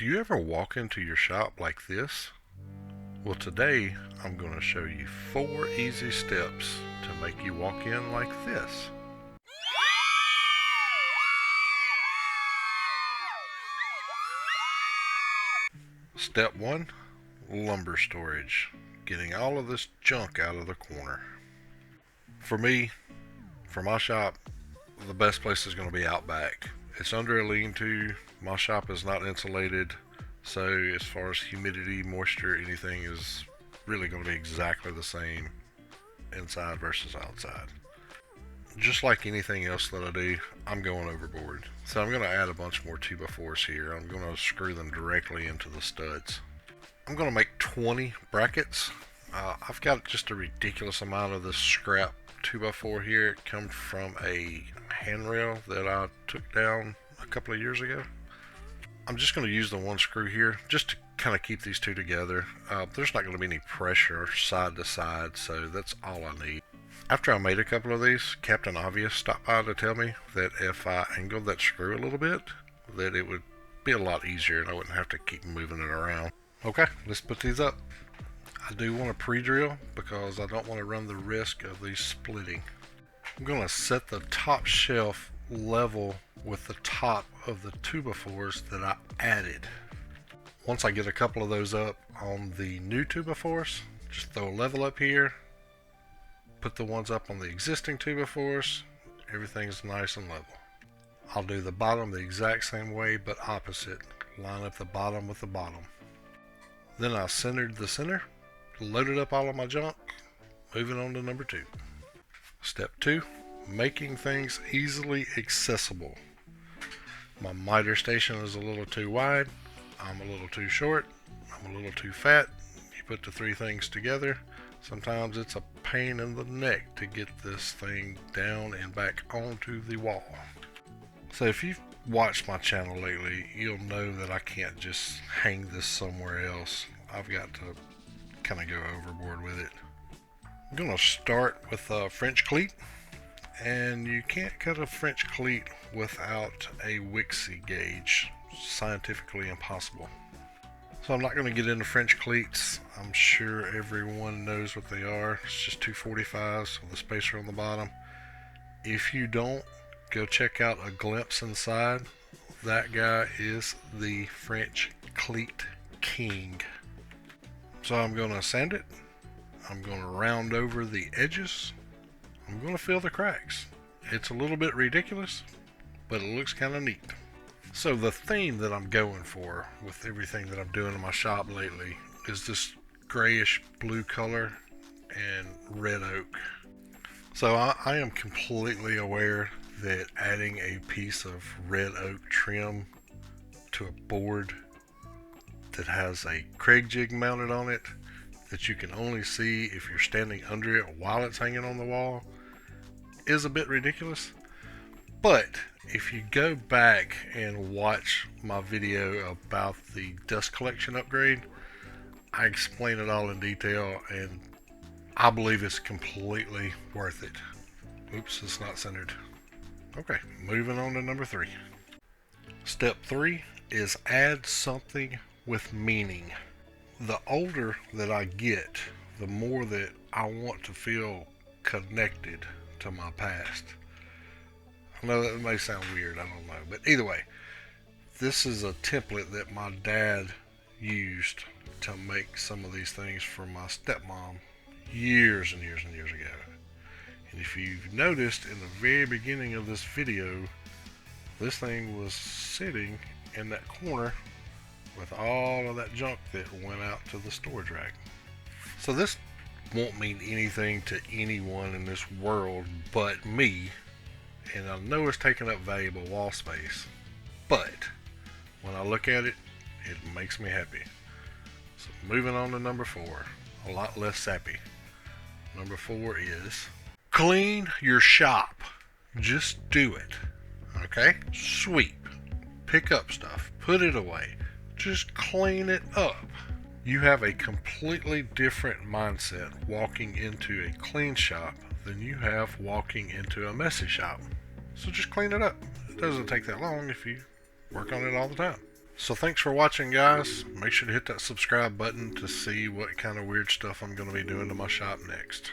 Do you ever walk into your shop like this? Well, today I'm going to show you 4 easy steps to make you walk in like this. Step 1, lumber storage. Getting all of this junk out of the corner. For me, for my shop, the best place is going to be out back. It's under a lean-to. My shop is not insulated, so as far as humidity, moisture, anything is really going to be exactly the same inside versus outside. Just like anything else that I do, I'm going overboard. So I'm going to add a bunch more 2x4s here. I'm going to screw them directly into the studs. I'm going to make 20 brackets. I've got just a ridiculous amount of this scrap 2x4 here. It comes from a handrail that I took down a couple of years ago. I'm just going to use the one screw here just to kind of keep these two together. There's not going to be any pressure side to side, so that's all I need. After I made a couple of these, Captain Obvious stopped by to tell me that if I angled that screw a little bit, that it would be a lot easier and I wouldn't have to keep moving it around. Okay, let's put these up. I do want to pre-drill because I don't want to run the risk of these splitting. I'm going to set the top shelf level with the top of the 2x4s that I added. Once I get a couple of those up on the new 2x4s, just throw a level up here, put the ones up on the existing 2x4s, everything's nice and level. I'll do the bottom the exact same way but opposite. Line up the bottom with the bottom. Then I centered the center, loaded up all of my junk, moving on to number 2. Step 2, making things easily accessible. My miter station is a little too wide, I'm a little too short, I'm a little too fat. You put the 3 things together, sometimes it's a pain in the neck to get this thing down and back onto the wall. So if you've watched my channel lately, you'll know that I can't just hang this somewhere else. I've got to kind of go overboard with it. I'm going to start with a French cleat, and you can't cut a French cleat without a Wixie gauge. Scientifically impossible. So I'm not going to get into French cleats. I'm sure everyone knows what they are. It's just 245s with a spacer on the bottom. If you don't, go check out A Glimpse Inside. That guy is the French cleat king. So I'm going to sand it. I'm going to round over the edges. I'm going to fill the cracks. It's a little bit ridiculous, but it looks kind of neat. So the theme that I'm going for with everything that I'm doing in my shop lately is this grayish blue color and red oak. So I am completely aware that adding a piece of red oak trim to a board that has a Craig jig mounted on it that you can only see if you're standing under it while it's hanging on the wall is a bit ridiculous. But if you go back and watch my video about the dust collection upgrade, I explain it all in detail and I believe it's completely worth it. Oops, it's not centered. Okay, moving on to number 3. Step 3 is add something with meaning. The older that I get, the more that I want to feel connected to my past. I know that may sound weird, I don't know, but either way, this is a template that my dad used to make some of these things for my stepmom years and years and years ago. And if you've noticed in the very beginning of this video, this thing was sitting in that corner with all of that junk that went out to the storage rack. So this won't mean anything to anyone in this world but me, and I know it's taking up valuable wall space, but when I look at it, it makes me happy. So moving on to number 4, a lot less sappy. Number 4 is clean your shop. Just do it. Okay? Sweep. Pick up stuff. Put it away. Just clean it up. You have a completely different mindset walking into a clean shop than you have walking into a messy shop. So just clean it up. It doesn't take that long if you work on it all the time. So thanks for watching, guys. Make sure to hit that subscribe button to see what kind of weird stuff I'm going to be doing to my shop next.